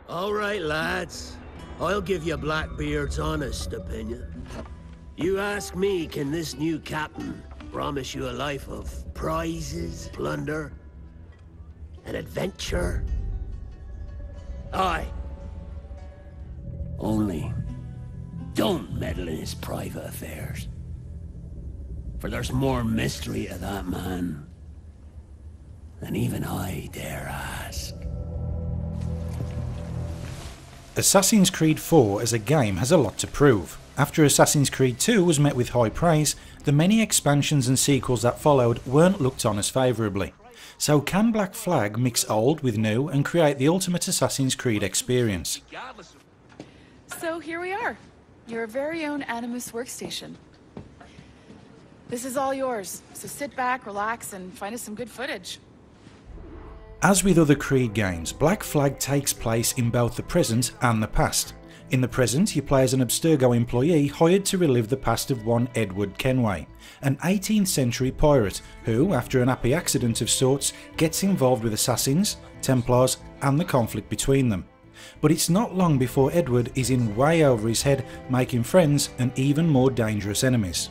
All right, lads. I'll give you Blackbeard's honest opinion. You ask me, can this new captain promise you a life of prizes, plunder, and adventure? Aye. Only, don't meddle in his private affairs. For there's more mystery to that man than even I dare ask. Assassin's Creed 4 as a game has a lot to prove. After Assassin's Creed 2 was met with high praise, the many expansions and sequels that followed weren't looked on as favourably. So can Black Flag mix old with new and create the ultimate Assassin's Creed experience? So here we are, your very own Animus workstation. This is all yours, so sit back, relax, and find us some good footage. As with other Creed games, Black Flag takes place in both the present and the past. In the present, you play as an Abstergo employee hired to relive the past of one Edward Kenway, an 18th century pirate who, after an happy accident of sorts, gets involved with assassins, Templars, and the conflict between them. But it's not long before Edward is in way over his head, making friends and even more dangerous enemies.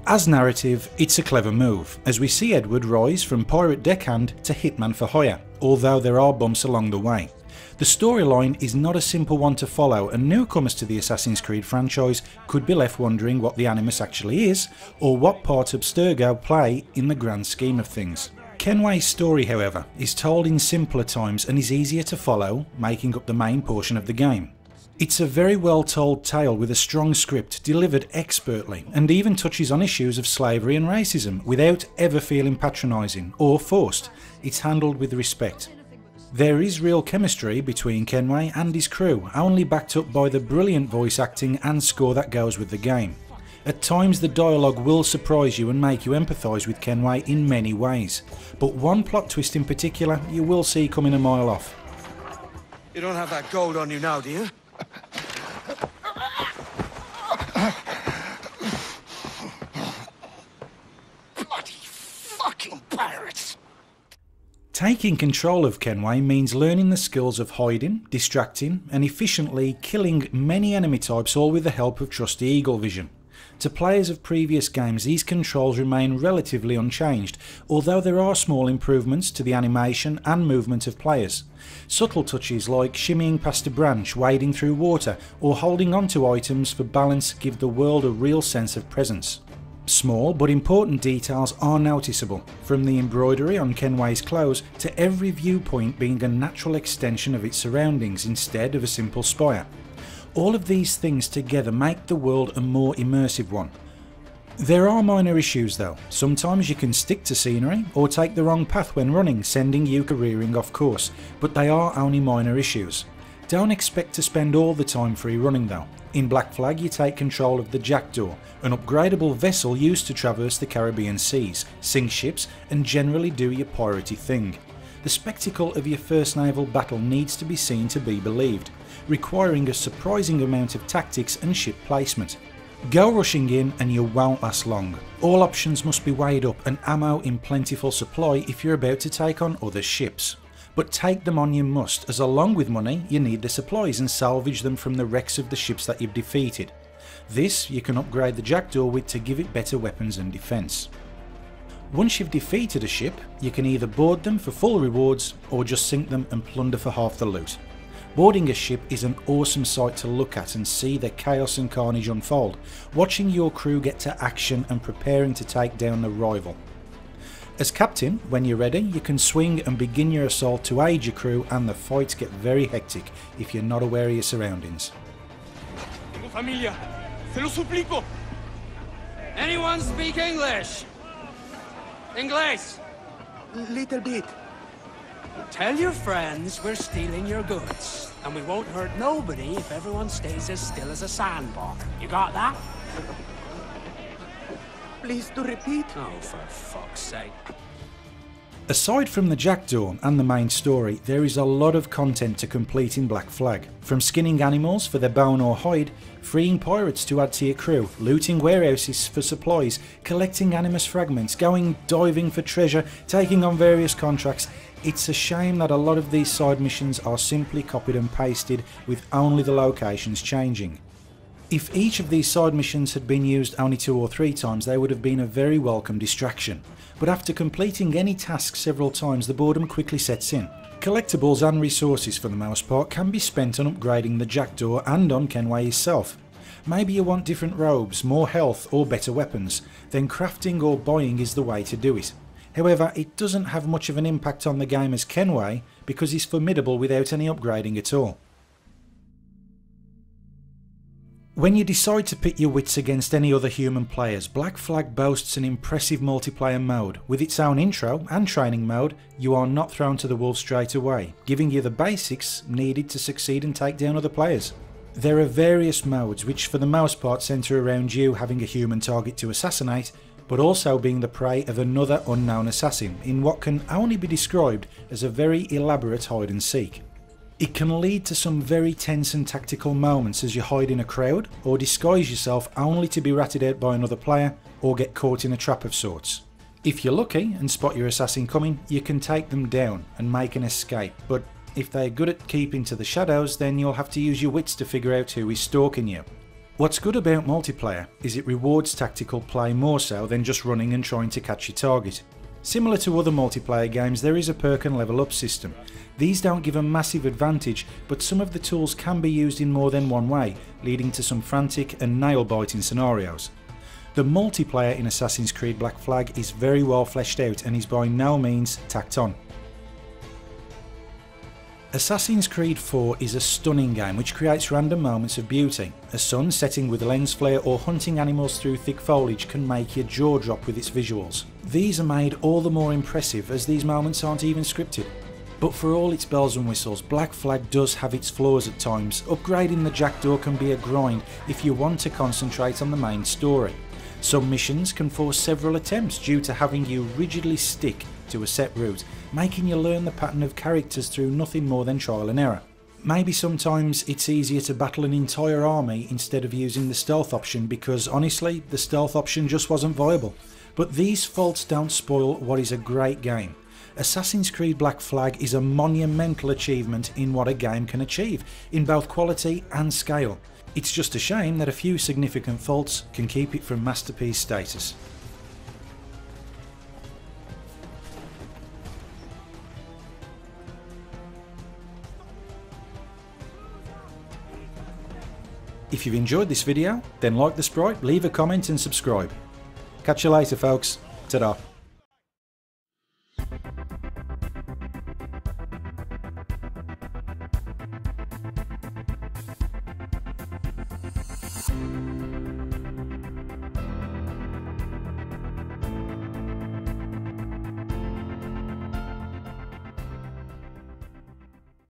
As narrative, it's a clever move, as we see Edward rise from pirate deckhand to hitman for hire, although there are bumps along the way. The storyline is not a simple one to follow, and newcomers to the Assassin's Creed franchise could be left wondering what the Animus actually is, or what part Abstergo play in the grand scheme of things. Kenway's story, however, is told in simpler times and is easier to follow, making up the main portion of the game. It's a very well told tale with a strong script delivered expertly, and even touches on issues of slavery and racism without ever feeling patronising or forced. It's handled with respect. There is real chemistry between Kenway and his crew, only backed up by the brilliant voice acting and score that goes with the game. At times the dialogue will surprise you and make you empathise with Kenway in many ways, but one plot twist in particular you will see coming a mile off. You don't have that gold on you now, do you? Bloody fucking pirates! Taking control of Kenway means learning the skills of hiding, distracting, and efficiently killing many enemy types, all with the help of trusty eagle vision. To players of previous games, these controls remain relatively unchanged, although there are small improvements to the animation and movement of players. Subtle touches like shimmying past a branch, wading through water, or holding onto items for balance give the world a real sense of presence. Small but important details are noticeable, from the embroidery on Kenway's clothes to every viewpoint being a natural extension of its surroundings instead of a simple spire. All of these things together make the world a more immersive one. There are minor issues though. Sometimes you can stick to scenery or take the wrong path when running, sending you careering off course, but they are only minor issues. Don't expect to spend all the time free running though. In Black Flag you take control of the Jackdaw, an upgradable vessel used to traverse the Caribbean seas, sink ships and generally do your piratey thing. The spectacle of your first naval battle needs to be seen to be believed, requiring a surprising amount of tactics and ship placement. Go rushing in and you won't last long. All options must be weighed up and ammo in plentiful supply if you're about to take on other ships. But take them on you must, as along with money you need the supplies and salvage them from the wrecks of the ships that you've defeated. This you can upgrade the Jackdaw with to give it better weapons and defence. Once you've defeated a ship, you can either board them for full rewards or just sink them and plunder for half the loot. Boarding a ship is an awesome sight to look at and see the chaos and carnage unfold, watching your crew get to action and preparing to take down the rival. As captain, when you're ready, you can swing and begin your assault to aid your crew, and the fights get very hectic if you're not aware of your surroundings. Tengo familia. Se lo suplico. Anyone speak English? English? Little bit. Tell your friends we're stealing your goods, and we won't hurt nobody if everyone stays as still as a sandbar. You got that? Please do repeat. Oh, for fuck's sake. Aside from the Jackdaw and the main story, there is a lot of content to complete in Black Flag. From skinning animals for their bone or hide, freeing pirates to add to your crew, looting warehouses for supplies, collecting Animus fragments, going diving for treasure, taking on various contracts. It's a shame that a lot of these side missions are simply copied and pasted with only the locations changing. If each of these side missions had been used only 2 or 3 times, they would have been a very welcome distraction. But after completing any task several times, the boredom quickly sets in. Collectibles and resources for the most part can be spent on upgrading the Jackdaw and on Kenway itself. Maybe you want different robes, more health or better weapons, then crafting or buying is the way to do it. However, it doesn't have much of an impact on the game as Kenway because he's formidable without any upgrading at all. When you decide to pit your wits against any other human players, Black Flag boasts an impressive multiplayer mode. With its own intro and training mode, you are not thrown to the wolves straight away, giving you the basics needed to succeed and take down other players. There are various modes which for the most part centre around you having a human target to assassinate, but also being the prey of another unknown assassin in what can only be described as a very elaborate hide and seek. It can lead to some very tense and tactical moments as you hide in a crowd or disguise yourself only to be ratted out by another player or get caught in a trap of sorts. If you're lucky and spot your assassin coming, you can take them down and make an escape, but if they're good at keeping to the shadows, then you'll have to use your wits to figure out who is stalking you. What's good about multiplayer is it rewards tactical play more so than just running and trying to catch your target. Similar to other multiplayer games, there is a perk and level up system. These don't give a massive advantage, but some of the tools can be used in more than one way, leading to some frantic and nail-biting scenarios. The multiplayer in Assassin's Creed Black Flag is very well fleshed out and is by no means tacked on. Assassin's Creed 4 is a stunning game which creates random moments of beauty. A sun setting with lens flare or hunting animals through thick foliage can make your jaw drop with its visuals. These are made all the more impressive as these moments aren't even scripted. But for all its bells and whistles, Black Flag does have its flaws at times. Upgrading the Jackdaw can be a grind if you want to concentrate on the main story. Some missions can force several attempts due to having you rigidly stick to a set route, making you learn the pattern of characters through nothing more than trial and error. Maybe sometimes it's easier to battle an entire army instead of using the stealth option because honestly the stealth option just wasn't viable. But these faults don't spoil what is a great game. Assassin's Creed Black Flag is a monumental achievement in what a game can achieve, in both quality and scale. It's just a shame that a few significant faults can keep it from masterpiece status. If you've enjoyed this video, then like the sprite, leave a comment and subscribe. Catch you later folks, ta-da.